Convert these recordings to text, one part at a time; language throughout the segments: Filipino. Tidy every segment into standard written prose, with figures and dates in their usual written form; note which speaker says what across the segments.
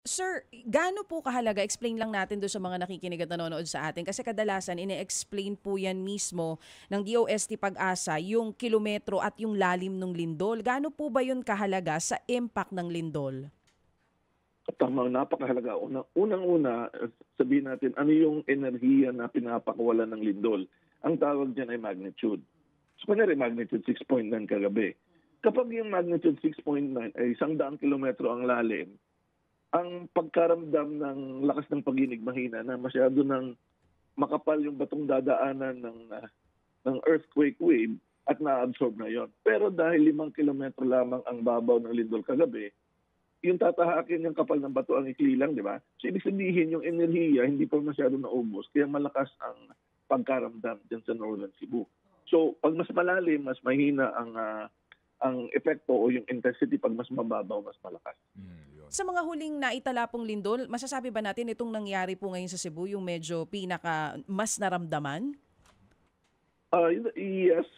Speaker 1: Sir, gaano po kahalaga, explain lang natin doon sa mga nakikinig at nanonood sa atin kasi kadalasan ine-explain po yan mismo ng DOST Pag-asa yung kilometro at yung lalim ng lindol. Gaano po ba yun kahalaga sa impact ng lindol?
Speaker 2: Tama, napakahalaga. Unang-una, sabihin natin, ano yung enerhiya na pinapakawalan ng lindol? Ang tawag dyan ay magnitude. So, kunyari, magnitude 6.9 kagabi. Kapag yung magnitude 6.9 ay 100 kilometro ang lalim, ang pagkaramdam ng lakas ng pag-inig mahina na masyado ng makapal yung batong dadaanan ng earthquake wave at na-absorb na yon. Pero dahil 5 kilometro lamang ang babaw ng lindol kagabi, yung tatahakin yung kapal ng bato ang ikli lang, di ba? So ibig sabihin yung enerhiya hindi pa masyado naubos, kaya malakas ang pagkaramdam dyan sa Northern Cebu. So pag mas malalim, mas mahina ang epekto o yung intensity. Pag mas mababaw, mas malakas.
Speaker 1: Sa mga huling naitala pong lindol, masasabi ba natin itong nangyari po ngayon sa Cebu, yung medyo mas naramdaman?
Speaker 2: Yes,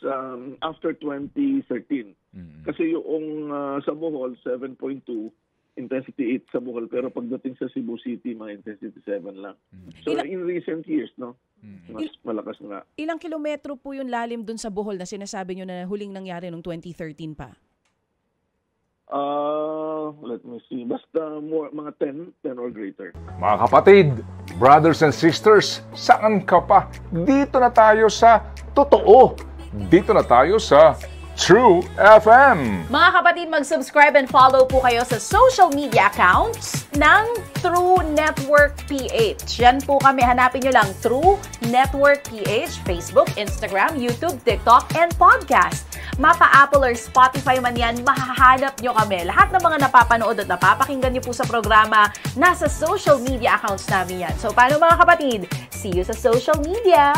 Speaker 2: after 2013. Kasi yung sa Bohol, 7.2, intensity 8 sa Bohol, pero pagdating sa Cebu City, mga intensity 7 lang. So in recent years, no, mas malakas nga.
Speaker 1: Ilang kilometro po yung lalim dun sa Bohol na sinasabi nyo na huling nangyari noong 2013 pa?
Speaker 2: Let me see. Basta mga 10 or greater.
Speaker 3: Mga kapatid, brothers and sisters, saan ka pa? Dito na tayo sa totoo. Dito na tayo sa True FM.
Speaker 4: Mga kapatid, mag-subscribe and follow po kayo sa social media accounts ng True Network PH. Yan po kami. Hanapin nyo lang True Network PH, Facebook, Instagram, YouTube, TikTok, and podcast. Mapa-Apple or Spotify man yan, mahahanap nyo kami. Lahat ng mga napapanood at napapakinggan nyo po sa programa, nasa social media accounts namin yan. So, paano mga kapatid? See you sa social media!